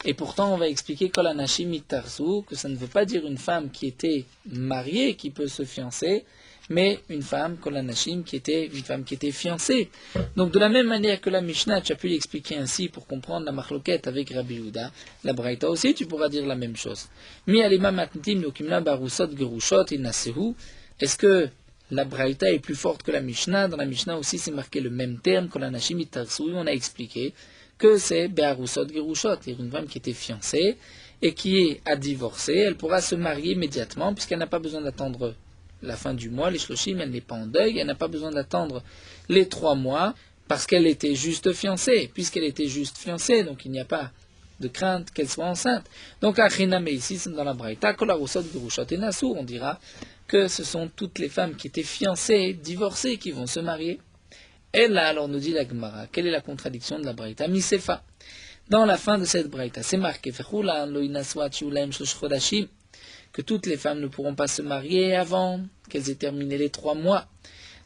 Et pourtant, on va expliquer Kol Anashim Yitarsu, que ça ne veut pas dire une femme qui était mariée qui peut se fiancer, mais une femme, Kol Anashim, qui était une femme qui était fiancée. Donc, de la même manière que la Mishnah, tu as pu l'expliquer ainsi pour comprendre la marloquette avec Rabbi Yehuda, la Braïta aussi, tu pourras dire la même chose. Mi alima matnitim yokimna barusot gerushot inasehu. Est-ce que la Braïta est plus forte que la Mishnah? Dans la Mishnah aussi, c'est marqué le même terme, Kol Anashim Yitarsu. On a expliqué que c'est Be'arusot Gerushot, c'est-à-dire une femme qui était fiancée et qui a divorcé, elle pourra se marier immédiatement puisqu'elle n'a pas besoin d'attendre la fin du mois, les shloshim, elle n'est pas en deuil, elle n'a pas besoin d'attendre les 3 mois parce qu'elle était juste fiancée, puisqu'elle était juste fiancée, donc il n'y a pas de crainte qu'elle soit enceinte. Donc Achiname ici, dans la Braïta, Kolarusot Gerushot et Nassur, on dira que ce sont toutes les femmes qui étaient fiancées, divorcées, qui vont se marier. Et là, alors nous dit la Gemara, quelle est la contradiction de la Braïta? Misefa. Dans la fin de cette Braïta, c'est marqué que toutes les femmes ne pourront pas se marier avant qu'elles aient terminé les 3 mois.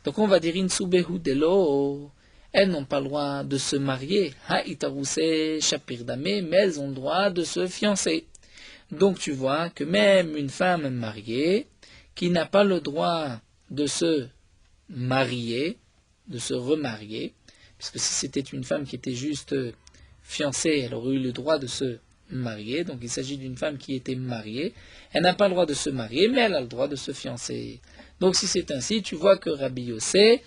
Donc on va dire Insubehu delo. Elles n'ont pas le droit de se marier. Ha itaruse shapirdame, mais elles ont le droit de se fiancer. Donc tu vois que même une femme mariée qui n'a pas le droit de se marier, de se remarier, puisque si c'était une femme qui était juste fiancée, elle aurait eu le droit de se marier, donc il s'agit d'une femme qui était mariée, elle n'a pas le droit de se marier, mais elle a le droit de se fiancer. Donc si c'est ainsi, tu vois que Rabbi Yossé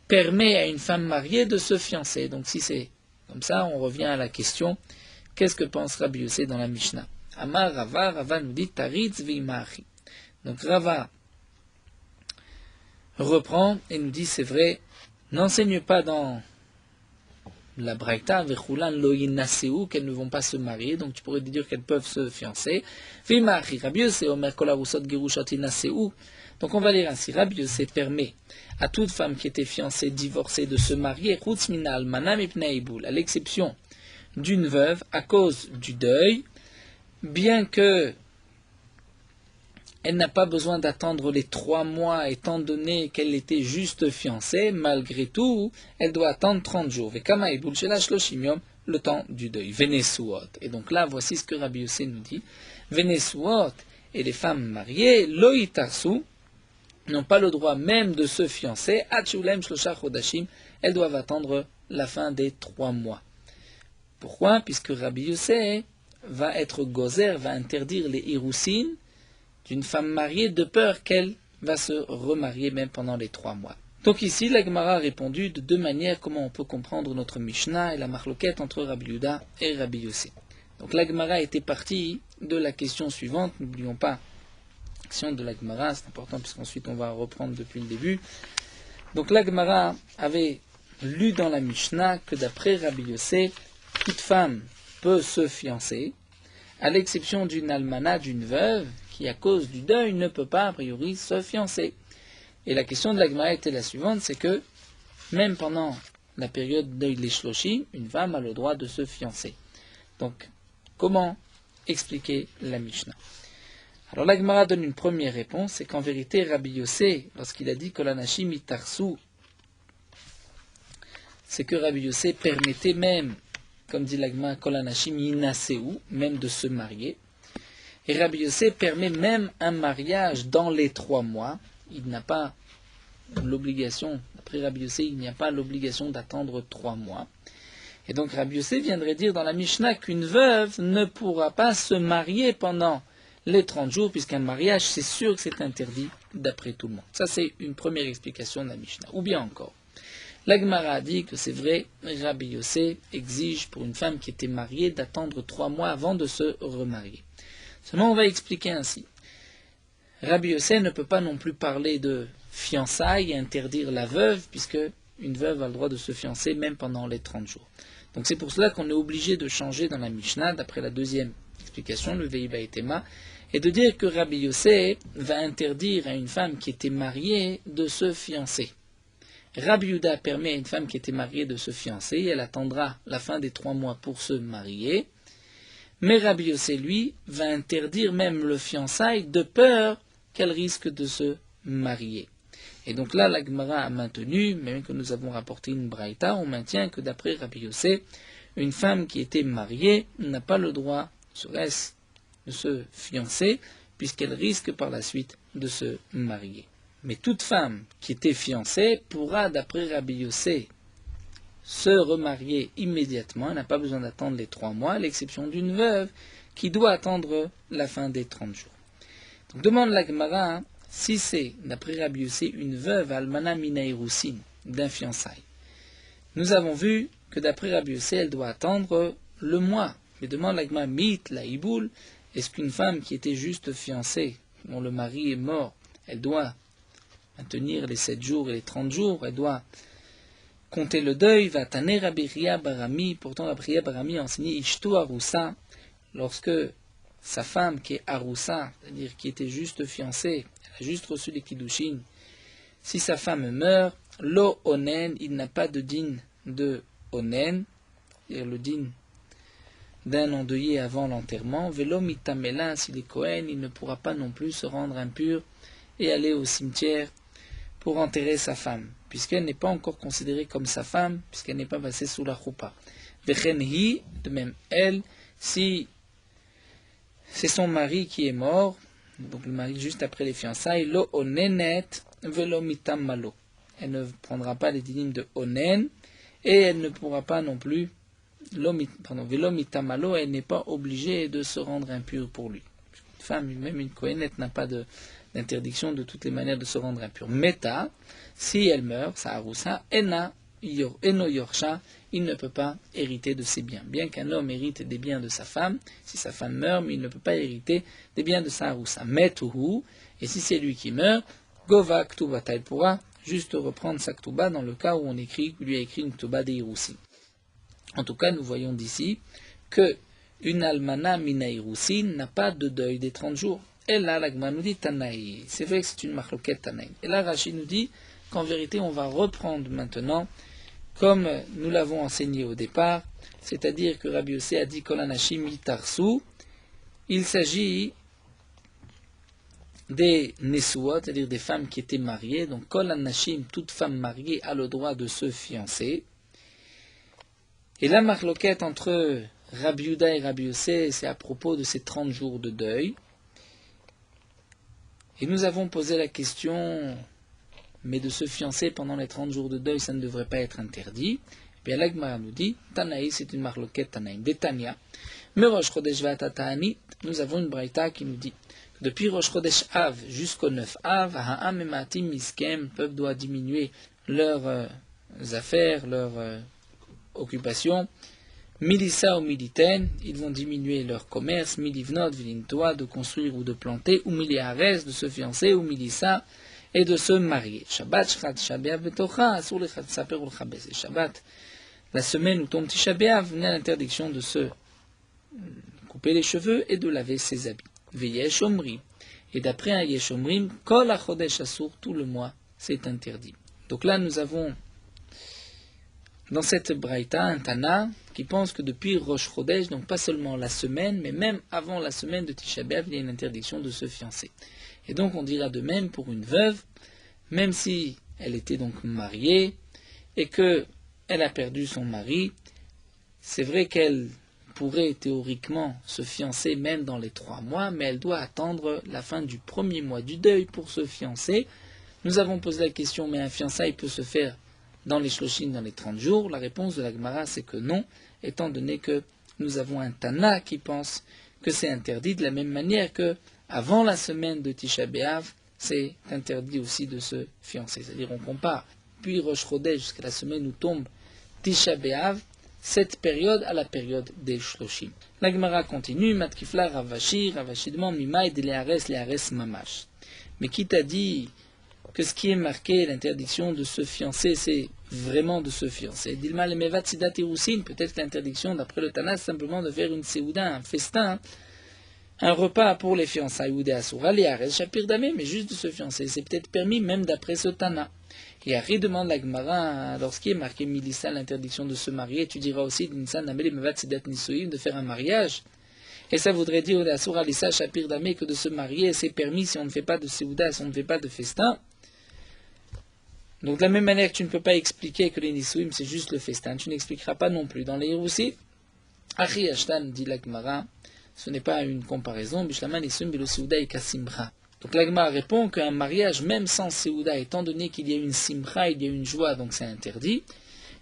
permet à une femme mariée de se fiancer. Donc si c'est comme ça, on revient à la question, qu'est-ce que pense Rabbi Yossé dans la Mishnah? Amar Rava, Rava nous dit Taritz v'imachi. Donc Rava reprend et nous dit, c'est vrai, n'enseigne pas dans la Braïta, Vechulan lo yinaseu, qu'elles ne vont pas se marier, donc tu pourrais dire qu'elles peuvent se fiancer. V'imachi, Rabbi Yossé, Omer kol arusot gerushot yinaseu. Donc on va lire ainsi, Rabbi Yossé permet à toute femme qui était fiancée, divorcée, de se marier, chutz mina almana mipnei haïboul, à l'exception d'une veuve, à cause du deuil, bien que elle n'a pas besoin d'attendre les 3 mois, étant donné qu'elle était juste fiancée, malgré tout, elle doit attendre 30 jours. Le temps du deuil. Venesuot. Et donc là, voici ce que Rabbi Yossé nous dit. Venesuot et les femmes mariées, loïtarsu, n'ont pas le droit même de se fiancer. Achulem shlosha chodashim, elles doivent attendre la fin des 3 mois. Pourquoi? Puisque Rabbi Yossé va être gozer, va interdire les irousin d'une femme mariée de peur qu'elle va se remarier même pendant les 3 mois. Donc ici, la Gemara a répondu de 2 manières comment on peut comprendre notre Mishnah et la marloquette entre Rabbi Yehuda et Rabbi Yossé. Donc la Gemara était partie de la question suivante, n'oublions pas la question de la Gemara, c'est important puisqu'ensuite on va reprendre depuis le début. Donc la Gemara avait lu dans la Mishnah que d'après Rabbi Yossé, toute femme peut se fiancer, à l'exception d'une almana, d'une veuve, qui à cause du deuil ne peut pas a priori se fiancer. Et la question de la Gemara était la suivante, c'est que même pendant la période deuil les shloshim, une femme a le droit de se fiancer. Donc, comment expliquer la Mishnah? Alors la Gemara donne une première réponse, c'est qu'en vérité Rabbi Yossé, lorsqu'il a dit que l'anashim itarsu, c'est que Rabbi Yossé permettait même, comme dit la Gemara, kolanashim yinaseu, même de se marier. Et Rabbi Yossé permet même un mariage dans les 3 mois. Il n'a pas l'obligation, d'après Rabbi Yossé, il n'y a pas l'obligation d'attendre 3 mois. Et donc Rabbi Yossé viendrait dire dans la Mishnah qu'une veuve ne pourra pas se marier pendant les 30 jours, puisqu'un mariage, c'est sûr que c'est interdit d'après tout le monde. Ça, c'est une première explication de la Mishnah. Ou bien encore, la Gemara a dit que c'est vrai, Rabbi Yossé exige pour une femme qui était mariée d'attendre 3 mois avant de se remarier. Seulement, on va expliquer ainsi. Rabbi Yossé ne peut pas non plus parler de fiançailles et interdire la veuve, puisque une veuve a le droit de se fiancer même pendant les 30 jours. Donc c'est pour cela qu'on est obligé de changer dans la Mishnah, d'après la deuxième explication, le Veiba et Tema, et de dire que Rabbi Yossé va interdire à une femme qui était mariée de se fiancer. Rabbi Yehuda permet à une femme qui était mariée de se fiancer, elle attendra la fin des 3 mois pour se marier, mais Rabbi Yossé, lui, va interdire même le fiançailles de peur qu'elle risque de se marier. Et donc là, la Gemara a maintenu, même que nous avons rapporté une braïta, on maintient que d'après Rabbi Yossé, une femme qui était mariée n'a pas le droit, serait-ce, de se fiancer, puisqu'elle risque par la suite de se marier. Mais toute femme qui était fiancée pourra, d'après Rabbi Yossé, se remarier immédiatement, elle n'a pas besoin d'attendre les 3 mois, à l'exception d'une veuve qui doit attendre la fin des 30 jours. Donc demande la Gemara, si c'est, d'après Rabbi Yossé, une veuve almana minaïrousine, d'un fiançailles. Nous avons vu que d'après Rabbi Yossé, elle doit attendre le mois. Mais demande la Gemara, mit la hiboul, est-ce qu'une femme qui était juste fiancée, dont le mari est mort, elle doit maintenir les 7 jours et les 30 jours, elle doit compter le deuil, va taner Rabbi Ria Barami, pourtant Rabbi Ria Barami a enseigné Ishtu Aroussa, lorsque sa femme qui est Aroussa, c'est-à-dire qui était juste fiancée, elle a juste reçu les Kiddushin, si sa femme meurt, lo onen, il n'a pas de din de onen, c'est-à-dire le din d'un endeuillé avant l'enterrement, velo mitamela, s'il est Kohen, il ne pourra pas non plus se rendre impur et aller au cimetière pour enterrer sa femme, puisqu'elle n'est pas encore considérée comme sa femme, puisqu'elle n'est pas passée sous la choupa. Vechenhi, de même elle, si c'est son mari qui est mort, donc le mari juste après les fiançailles, lo onenet velo mitam malo. Elle ne prendra pas les dynimes de onen, et elle ne pourra pas non plus, velo mitam malo, elle n'est pas obligée de se rendre impure pour lui. Une femme, même une kohénette, n'a pas d'interdiction de toutes les manières de se rendre impure. Meta, si elle meurt, sa haroussa, eno yorsha, il ne peut pas hériter de ses biens. Bien qu'un homme hérite des biens de sa femme, si sa femme meurt, mais il ne peut pas hériter des biens de sa haroussa. Metuhu, et si c'est lui qui meurt, gova ktubata, il pourra juste reprendre sa ktuba dans le cas où on lui a écrit une ktuba des hiroussim. En tout cas, nous voyons d'ici que une almana mina hiroussin n'a pas de deuil des 30 jours. Et là, la Gemara nous dit Tanaï. C'est vrai que c'est une marloquette Tanaï. Et là, Rashi nous dit qu'en vérité, on va reprendre maintenant, comme nous l'avons enseigné au départ, c'est-à-dire que Rabbi Yossé a dit Kolanashim itarsu, il s'agit des Nesuot, c'est-à-dire des femmes qui étaient mariées. Donc, Kol Anashim, toute femme mariée a le droit de se fiancer. Et la marloquette entre Rabbi Yehuda et Rabbi Yossé, c'est à propos de ces 30 jours de deuil. Et nous avons posé la question, mais de se fiancer pendant les 30 jours de deuil, ça ne devrait pas être interdit. Et bien, l'Agmara nous dit, Tanaï, c'est une marloquette Tanaïm, Betania. Mais Rosh Chodesh Vatataani, nous avons une braïta qui nous dit que depuis Rosh Chodesh Av jusqu'au 9 Av, Ha'am et Matim Miskem, le peuple doit diminuer leurs affaires, leurs occupations. Milissa ou Militen, ils vont diminuer leur commerce, Milivnot, Vilintoa, de construire ou de planter, ou Miliares, de se fiancer, ou Milissa, et de se marier. Shabbat, Shchat, Shabeav, Betocha, Asur Lechat, Saper ou Chabez. Et Shabbat, la semaine où tombe Tisha B'Av, venait l'interdiction de se couper les cheveux et de laver ses habits. Veyesh Omri. Et d'après un Yesh Omrim, Kol HaChodesh Asur, tout le mois, c'est interdit. Donc là, nous avons dans cette braïta un Tana qui pense que depuis Rosh Chodesh, donc pas seulement la semaine, mais même avant la semaine de Tisha B'Av, il y a une interdiction de se fiancer. Et donc on dira de même pour une veuve, même si elle était donc mariée et que elle a perdu son mari, c'est vrai qu'elle pourrait théoriquement se fiancer même dans les 3 mois, mais elle doit attendre la fin du premier mois du deuil pour se fiancer. Nous avons posé la question, mais un fiançailles peut se faire dans les shloshim, dans les 30 jours. La réponse de la Gemara, c'est que non, étant donné que nous avons un Tana qui pense que c'est interdit, de la même manière que avant la semaine de Tisha B'Av, c'est interdit aussi de se fiancer. C'est-à-dire on compare, puis Rosh Chodesh jusqu'à la semaine où tombe Tisha B'Av, cette période à la période des shloshim. La Gemara continue, Matkifla Ravashi, Ravashi demande Mimaï de Lehares Mamash. Mais qui t'a dit que ce qui est marqué, l'interdiction de se fiancer, c'est vraiment de se fiancer. Dilma le mevat sidat irusin, peut-être l'interdiction, d'après le Tana, c'est simplement de faire une seouda, un festin, un repas pour les fiançailles, ou des asura, les ares, chapir damé, mais juste de se fiancer. C'est peut-être permis même d'après ce Tana. Et Harry demande la Gemara, lorsqu'il est marqué Milissa, l'interdiction de se marier, tu diras aussi d'insan namel mevat sidat nisuim, de faire un mariage. Et ça voudrait dire, asura lissa chapir damé, que de se marier, c'est permis si on ne fait pas de seouda, si on ne fait pas de festin. Donc de la même manière que tu ne peux pas expliquer que les Nisuim c'est juste le festin, tu n'expliqueras pas non plus. Dans les Hiroussi, Achi Ashtan dit la Gemara, ce n'est pas une comparaison, Bishlaman Nisuim Bilo Seuda et Kasimra. Donc la Gemara répond qu'un mariage, même sans Seuda, étant donné qu'il y a une Simra, il y a une joie, donc c'est interdit.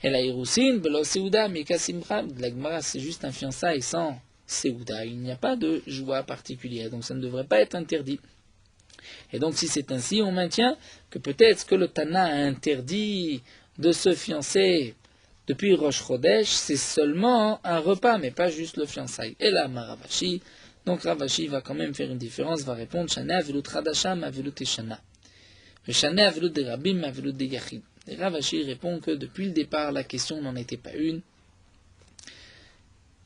Et la Hiroussin, Bilo Seuda, mais Kasimra, la Gemara c'est juste un fiançailles sans Seuda, il n'y a pas de joie particulière, donc ça ne devrait pas être interdit. Et donc si c'est ainsi, on maintient que peut-être que le Tana a interdit de se fiancer depuis Rosh Chodesh, c'est seulement un repas, mais pas juste le fiançailles. Et là, Ravashi, donc Ravashi va quand même faire une différence, va répondre Shana avelut Radasham avelut Eshana. Shana avelut de Rabim avelut de Yachid. Et Ravashi répond que depuis le départ, la question n'en était pas une.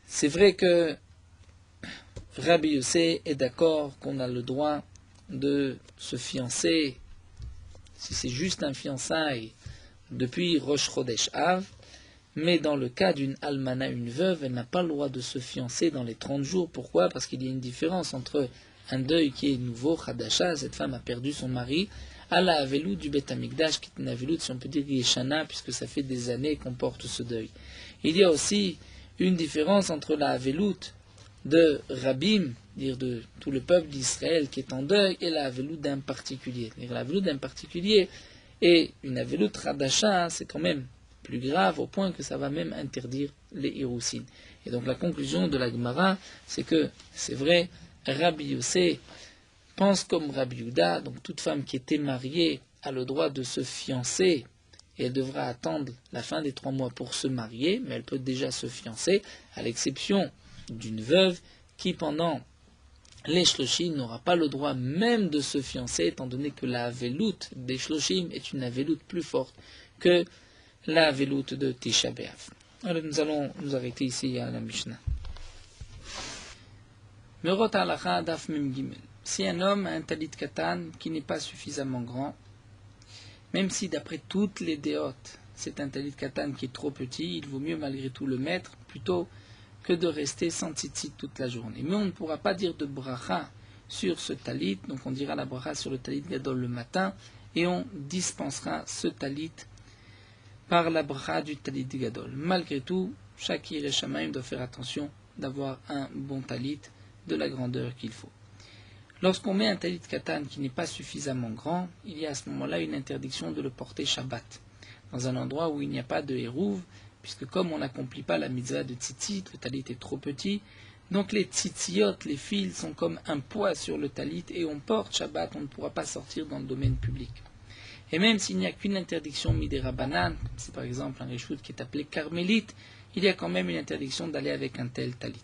C'est vrai que Rabbi Yossé est d'accord qu'on a le droit de se fiancer, si c'est juste un fiançailles, depuis Rosh Chodesh Av, mais dans le cas d'une almana, une veuve, elle n'a pas le droit de se fiancer dans les 30 jours. Pourquoi ? Parce qu'il y a une différence entre un deuil qui est nouveau, Khadasha, cette femme a perdu son mari, à la Avelout du Beth Amikdash, qui est une Avelout, si on peut dire Yeshana, puisque ça fait des années qu'on porte ce deuil. Il y a aussi une différence entre la Avelout de Rabim, dire de tout le peuple d'Israël qui est en deuil, et la Avelout d'un particulier. La Avelout d'un particulier et une Avelout Radasha, c'est quand même plus grave, au point que ça va même interdire les Hiroussin. Et donc la conclusion de la Gemara, c'est que, c'est vrai, Rabbi Yossé pense comme Rabbi Yehuda, donc toute femme qui était mariée a le droit de se fiancer, et elle devra attendre la fin des 3 mois pour se marier, mais elle peut déjà se fiancer, à l'exception d'une veuve qui, pendant les shloshim, n'aura pas le droit même de se fiancer, étant donné que la avelout des shloshim est une avelout plus forte que la avelout de Tisha B'Av. Alors nous allons nous arrêter ici à la Mishnah. Merot halacha daf mem gimel. Si un homme a un talit katan qui n'est pas suffisamment grand, même si d'après toutes les déotes, c'est un talit katan qui est trop petit, il vaut mieux malgré tout le mettre, plutôt que de rester sans tzitzit toute la journée. Mais on ne pourra pas dire de bracha sur ce talit, donc on dira la bracha sur le talit gadol le matin, et on dispensera ce talit par la bracha du talit gadol. Malgré tout, chaque Yireh Shamayim doit faire attention d'avoir un bon talit de la grandeur qu'il faut. Lorsqu'on met un talit katan qui n'est pas suffisamment grand, il y a à ce moment-là une interdiction de le porter Shabbat, dans un endroit où il n'y a pas de hérouv, puisque comme on n'accomplit pas la mitzvah de tzitzit, le talit est trop petit, donc les tzitziot, les fils, sont comme un poids sur le talit et on porte Shabbat, on ne pourra pas sortir dans le domaine public. Et même s'il n'y a qu'une interdiction midera banane, comme c'est par exemple un réchout qui est appelé carmélite, il y a quand même une interdiction d'aller avec un tel talit.